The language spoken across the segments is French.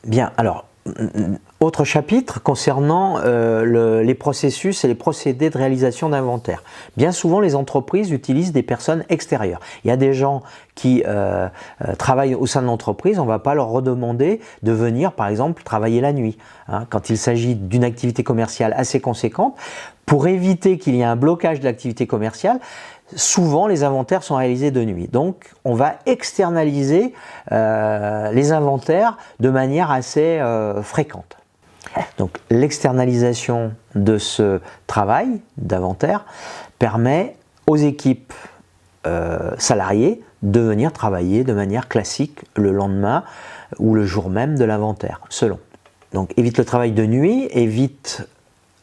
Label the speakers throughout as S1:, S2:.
S1: Bien, alors, autre chapitre concernant les processus et les procédés de réalisation d'inventaire. Bien souvent, les entreprises utilisent des personnes extérieures. Il y a des gens qui travaillent au sein de l'entreprise, on ne va pas leur redemander de venir, par exemple, travailler la nuit. Hein, quand il s'agit d'une activité commerciale assez conséquente, pour éviter qu'il y ait un blocage de l'activité commerciale, souvent les inventaires sont réalisés de nuit. Donc on va externaliser les inventaires de manière assez fréquente. Donc l'externalisation de ce travail d'inventaire permet aux équipes salariées de venir travailler de manière classique le lendemain ou le jour même de l'inventaire, selon. Donc évite le travail de nuit, évite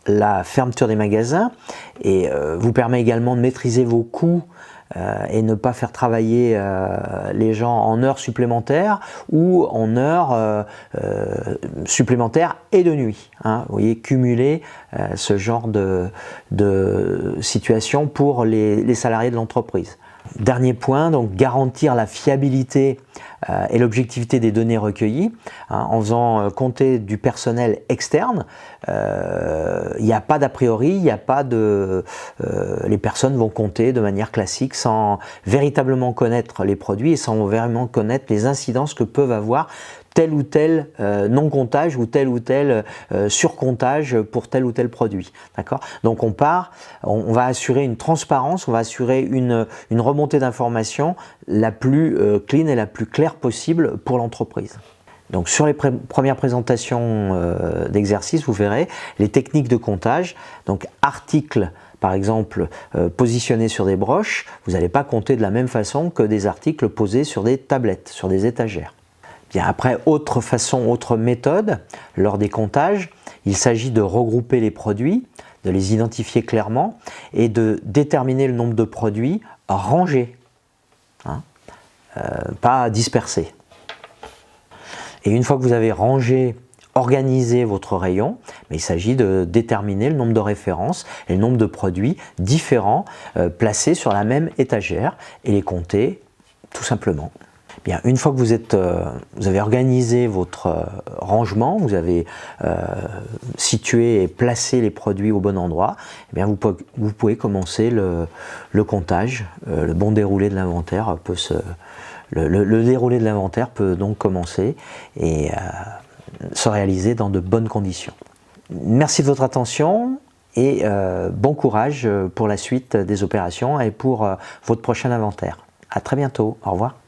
S1: la fermeture des magasins et vous permet également de maîtriser vos coûts et ne pas faire travailler les gens en heures supplémentaires ou en heures supplémentaires et de nuit. Hein. Vous voyez, cumuler ce genre de situation pour les salariés de l'entreprise. Dernier point, donc garantir la fiabilité et l'objectivité des données recueillies hein, en faisant compter du personnel externe. Il n'y a pas d'a priori, il n'y a pas de... les personnes vont compter de manière classique sans véritablement connaître les produits et sans vraiment connaître les incidences que peuvent avoir tel ou tel non-comptage ou tel surcomptage pour tel ou tel produit. D'accord ? Donc on va assurer une transparence, on va assurer une remontée d'informations la plus clean et la plus claire possible pour l'entreprise. Donc sur les premières présentations d'exercice, vous verrez les techniques de comptage, donc articles par exemple positionnés sur des broches, vous n'allez pas compter de la même façon que des articles posés sur des tablettes, sur des étagères. Bien, après, autre façon, autre méthode, lors des comptages, il s'agit de regrouper les produits, de les identifier clairement et de déterminer le nombre de produits rangés, hein, pas dispersés. Et une fois que vous avez rangé, organisé votre rayon, il s'agit de déterminer le nombre de références et le nombre de produits différents placés sur la même étagère et les compter tout simplement. Bien, une fois que vous avez organisé votre rangement, vous avez situé et placé les produits au bon endroit, eh bien vous pouvez commencer le comptage. Le bon déroulé de l'inventaire le déroulé de l'inventaire peut donc commencer et se réaliser dans de bonnes conditions. Merci de votre attention et bon courage pour la suite des opérations et pour votre prochain inventaire. À très bientôt. Au revoir.